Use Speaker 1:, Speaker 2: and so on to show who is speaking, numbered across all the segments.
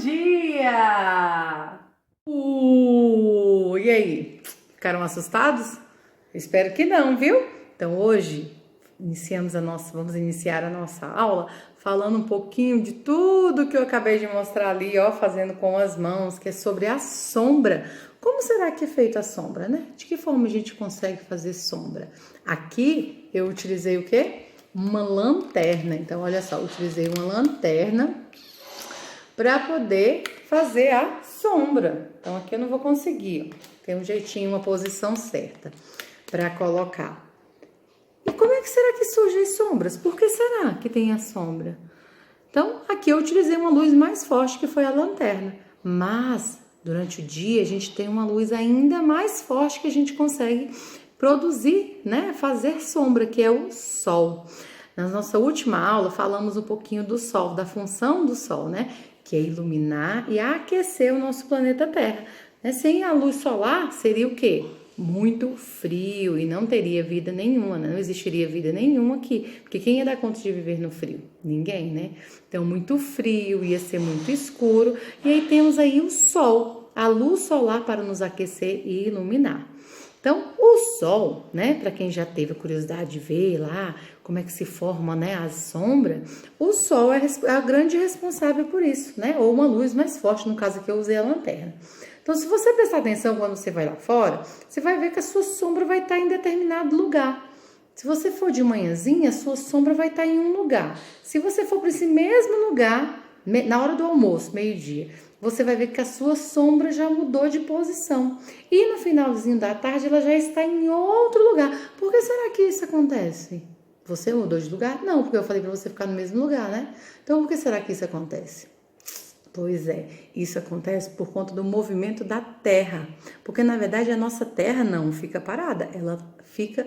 Speaker 1: dia! E aí? Ficaram assustados? Espero que não, viu? Então hoje vamos iniciar a nossa aula falando um pouquinho de tudo que eu acabei de mostrar ali, ó, fazendo com as mãos, que é sobre a sombra. Como será que é feita a sombra, né? De que forma a gente consegue fazer sombra? Aqui eu utilizei o quê? Uma lanterna. Então, olha só, eu utilizei uma lanterna para poder fazer a sombra. Então, aqui eu não vou conseguir, ó. Tem um jeitinho, uma posição certa para colocar. E como é que será que surgem as sombras? Por que será que tem a sombra? Então, aqui eu utilizei uma luz mais forte, que foi a lanterna. Mas, durante o dia, a gente tem uma luz ainda mais forte que a gente consegue produzir, né? Fazer sombra, que é o sol. Na nossa última aula, falamos um pouquinho do sol, da função do sol, né? Que é iluminar e aquecer o nosso planeta Terra. Sem a luz solar, seria o quê? Muito frio e não teria vida nenhuma, né? Não existiria vida nenhuma aqui, porque quem ia dar conta de viver no frio? Ninguém, né? Então, muito frio, ia ser muito escuro, e aí temos aí o sol, a luz solar para nos aquecer e iluminar. Então, o sol, né, para quem já teve a curiosidade de ver lá como é que se forma, né, a sombra, o sol é a grande responsável por isso, né, ou uma luz mais forte, no caso aqui eu usei a lanterna. Então, se você prestar atenção quando você vai lá fora, você vai ver que a sua sombra vai estar em determinado lugar. Se você for de manhãzinha, a sua sombra vai estar em um lugar. Se você for para esse mesmo lugar, na hora do almoço, meio-dia, você vai ver que a sua sombra já mudou de posição. E no finalzinho da tarde, ela já está em outro lugar. Por que será que isso acontece? Você mudou de lugar? Não, porque eu falei para você ficar no mesmo lugar, né? Então, por que será que isso acontece? Pois é, isso acontece por conta do movimento da Terra, porque na verdade a nossa Terra não fica parada, ela fica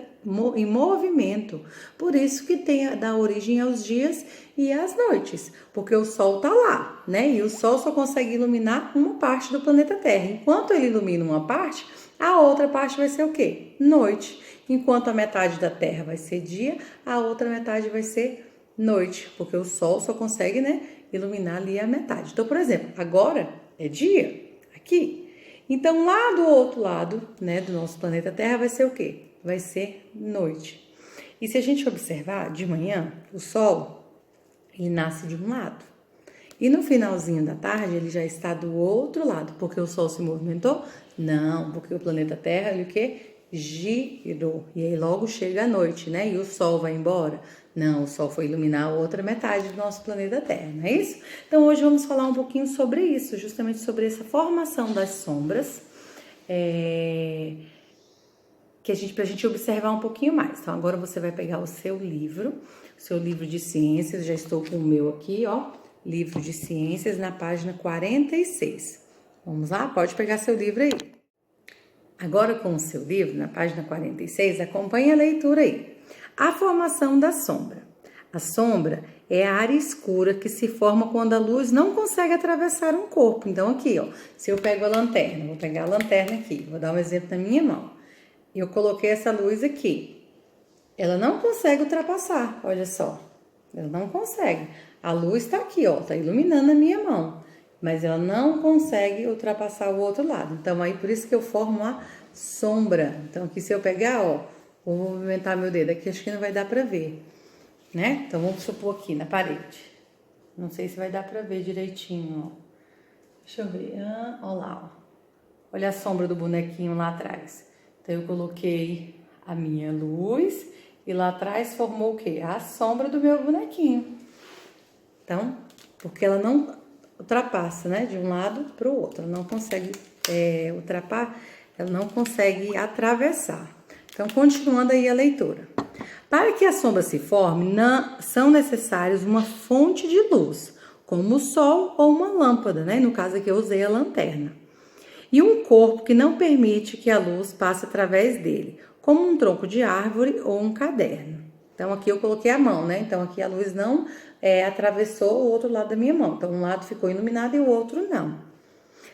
Speaker 1: em movimento. Por isso que dá origem aos dias e às noites, porque o Sol tá lá, né? E o Sol só consegue iluminar uma parte do planeta Terra. Enquanto ele ilumina uma parte, a outra parte vai ser o quê? Noite. Enquanto a metade da Terra vai ser dia, a outra metade vai ser noite, porque o Sol só consegue, né, iluminar ali a metade. Então, por exemplo, agora é dia, aqui. Então, lá do outro lado, né, do nosso planeta Terra vai ser o quê? Vai ser noite. E se a gente observar, de manhã, o Sol, ele nasce de um lado. E no finalzinho da tarde, ele já está do outro lado. Porque o Sol se movimentou? Não, porque o planeta Terra, ele o quê? Girou. E aí logo chega a noite, né? E o Sol vai embora? Não, o Sol foi iluminar a outra metade do nosso planeta Terra, não é isso? Então hoje vamos falar um pouquinho sobre isso, justamente sobre essa formação das sombras, pra gente observar um pouquinho mais. Então agora você vai pegar o seu livro de ciências, já estou com o meu aqui, ó, livro de ciências na página 46. Vamos lá? Pode pegar seu livro aí. Agora com o seu livro, na página 46, acompanhe a leitura aí. A formação da sombra. A sombra é a área escura que se forma quando a luz não consegue atravessar um corpo. Então aqui, ó, se eu pego a lanterna, vou pegar a lanterna aqui, vou dar um exemplo na minha mão. Eu coloquei essa luz aqui. Ela não consegue ultrapassar, olha só. Ela não consegue. A luz tá aqui, ó, tá iluminando a minha mão. Mas ela não consegue ultrapassar o outro lado. Então, aí por isso que eu formo uma sombra. Então, aqui se eu pegar, ó, vou movimentar meu dedo. Aqui acho que não vai dar pra ver, né? Então, vamos supor aqui na parede. Não sei se vai dar pra ver direitinho, ó. Deixa eu ver. Ó lá, ó. Olha a sombra do bonequinho lá atrás. Então, eu coloquei a minha luz e lá atrás formou o quê? A sombra do meu bonequinho. Então, porque ela não ultrapassa, né, de um lado para o outro, ela não consegue ultrapassar, ela não consegue atravessar. Então, continuando aí a leitura. Para que a sombra se forme, são necessários uma fonte de luz, como o sol ou uma lâmpada, né, no caso aqui eu usei a lanterna. E um corpo que não permite que a luz passe através dele, como um tronco de árvore ou um caderno. Então, aqui eu coloquei a mão, né? Então, aqui a luz não atravessou o outro lado da minha mão. Então, um lado ficou iluminado e o outro não.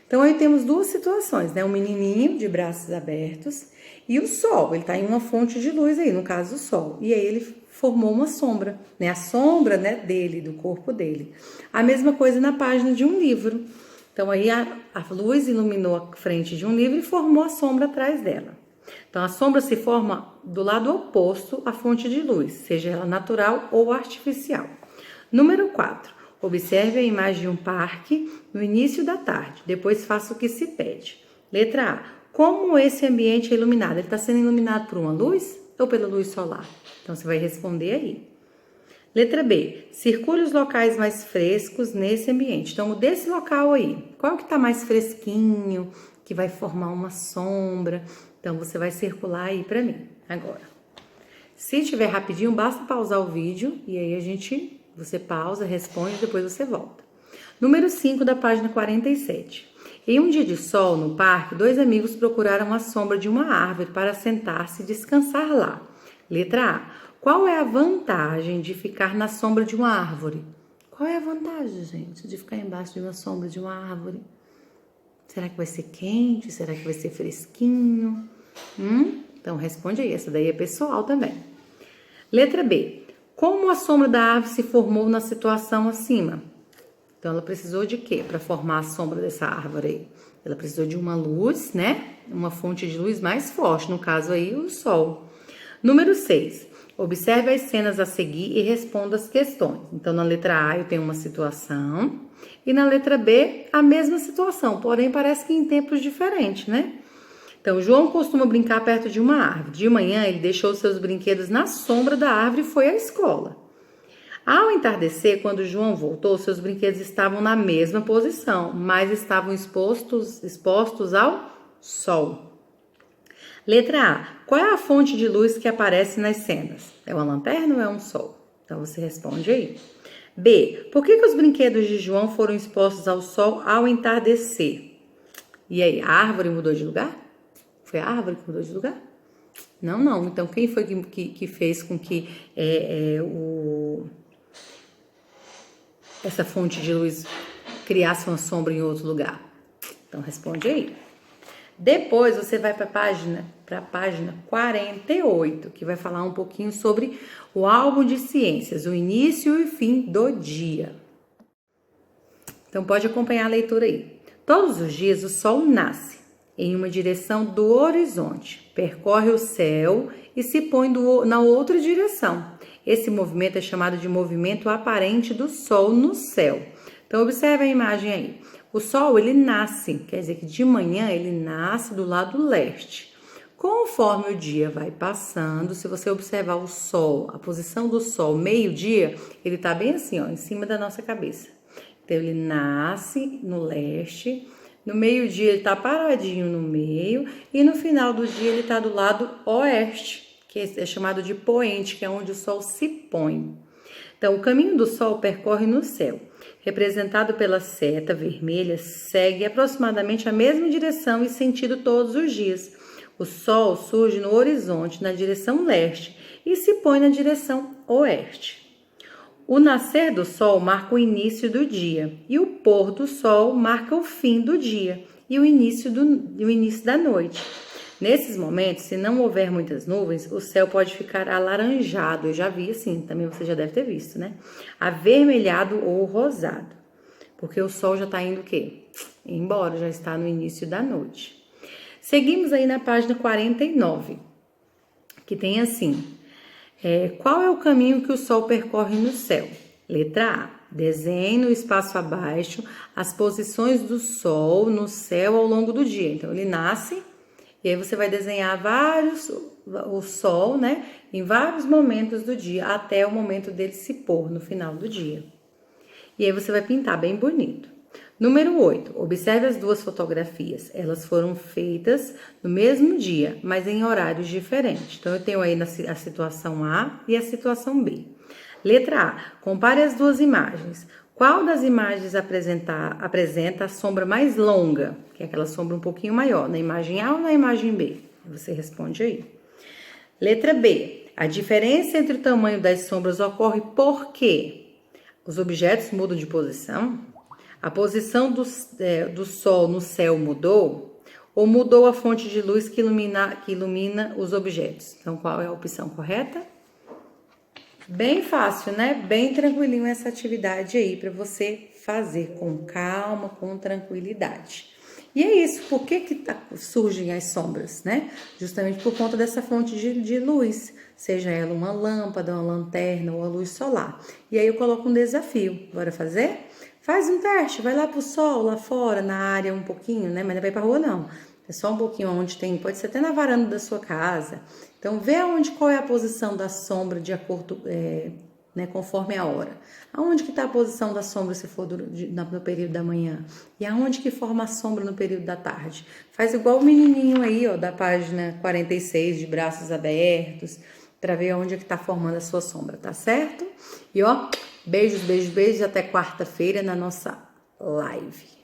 Speaker 1: Então, aí temos duas situações, né? Um menininho de braços abertos e o sol. Ele tá em uma fonte de luz aí, no caso, o sol. E aí, ele formou uma sombra, né? A sombra, né, dele, do corpo dele. A mesma coisa na página de um livro. Então, aí a luz iluminou a frente de um livro e formou a sombra atrás dela. Então, a sombra se forma do lado oposto à fonte de luz, seja ela natural ou artificial. Número 4. Observe a imagem de um parque no início da tarde. Depois faça o que se pede. Letra A. Como esse ambiente é iluminado? Ele está sendo iluminado por uma luz ou pela luz solar? Então, você vai responder aí. Letra B. Circule os locais mais frescos nesse ambiente. Então, desse local aí, qual que está mais fresquinho, que vai formar uma sombra? Então, você vai circular aí para mim agora. Se tiver rapidinho, basta pausar o vídeo e aí você pausa, responde e depois você volta. Número 5 da página 47. Em um dia de sol no parque, 2 amigos procuraram a sombra de uma árvore para sentar-se e descansar lá. Letra A. Qual é a vantagem de ficar na sombra de uma árvore? Qual é a vantagem, gente, de ficar embaixo de uma sombra de uma árvore? Será que vai ser quente? Será que vai ser fresquinho? Então, responde aí. Essa daí é pessoal também. Letra B. Como a sombra da árvore se formou na situação acima? Então, ela precisou de quê para formar a sombra dessa árvore aí? Ela precisou de uma luz, né? Uma fonte de luz mais forte, no caso aí, o sol. Número 6. Observe as cenas a seguir e responda as questões. Então, na letra A eu tenho uma situação e na letra B a mesma situação, porém parece que em tempos diferentes, né? Então, João costuma brincar perto de uma árvore. De manhã ele deixou seus brinquedos na sombra da árvore e foi à escola. Ao entardecer, quando João voltou, seus brinquedos estavam na mesma posição, mas estavam expostos ao sol. Letra A. Qual é a fonte de luz que aparece nas cenas? É uma lanterna ou é um sol? Então, você responde aí. B. Por que os brinquedos de João foram expostos ao sol ao entardecer? E aí, a árvore mudou de lugar? Foi a árvore que mudou de lugar? Não. Então, quem foi que fez com que essa fonte de luz criasse uma sombra em outro lugar? Então, responde aí. Depois você vai para a página 48, que vai falar um pouquinho sobre o álbum de ciências, o início e o fim do dia. Então pode acompanhar a leitura aí. Todos os dias o sol nasce em uma direção do horizonte, percorre o céu e se põe na outra direção. Esse movimento é chamado de movimento aparente do sol no céu. Então observe a imagem aí. O sol, ele nasce, quer dizer que de manhã ele nasce do lado leste. Conforme o dia vai passando, se você observar o sol, a posição do sol, meio-dia, ele tá bem assim, ó, em cima da nossa cabeça. Então, ele nasce no leste, no meio-dia ele tá paradinho no meio e no final do dia ele tá do lado oeste, que é chamado de poente, que é onde o sol se põe. Então, o caminho do sol percorre no céu, representado pela seta vermelha, segue aproximadamente a mesma direção e sentido todos os dias. O sol surge no horizonte na direção leste e se põe na direção oeste. O nascer do sol marca o início do dia e o pôr do sol marca o fim do dia e o início da noite. Nesses momentos, se não houver muitas nuvens, o céu pode ficar alaranjado. Eu já vi assim, também você já deve ter visto, né? Avermelhado ou rosado. Porque o sol já está indo o quê? Embora, já está no início da noite. Seguimos aí na página 49, que tem assim. Qual é o caminho que o sol percorre no céu? Letra A. Desenhe no espaço abaixo as posições do sol no céu ao longo do dia. Então, ele nasce... E aí você vai desenhar o sol, né, em vários momentos do dia, até o momento dele se pôr no final do dia. E aí você vai pintar bem bonito. Número 8. Observe as duas fotografias. Elas foram feitas no mesmo dia, mas em horários diferentes. Então, eu tenho aí a situação A e a situação B. Letra A. Compare as duas imagens. Qual das imagens apresenta a sombra mais longa? Que é aquela sombra um pouquinho maior, na imagem A ou na imagem B? Você responde aí. Letra B. A diferença entre o tamanho das sombras ocorre por quê? Os objetos mudam de posição? A posição do sol no céu mudou? Ou mudou a fonte de luz que ilumina os objetos? Então, qual é a opção correta? Bem fácil, né? Bem tranquilinho essa atividade aí para você fazer com calma, com tranquilidade. E é isso, por que surgem as sombras, né? Justamente por conta dessa fonte de luz, seja ela uma lâmpada, uma lanterna ou a luz solar. E aí eu coloco um desafio, bora fazer? Faz um teste, vai lá pro sol, lá fora, na área um pouquinho, né? Mas não vai pra rua não, é só um pouquinho onde tem, pode ser até na varanda da sua casa. Então vê qual é a posição da sombra de acordo, né, conforme a hora. Aonde que está a posição da sombra se for no período da manhã? E aonde que forma a sombra no período da tarde? Faz igual o menininho aí, ó, da página 46, de braços abertos, para ver onde é que está formando a sua sombra, tá certo? E ó, beijos, beijos, beijos, até quarta-feira na nossa live.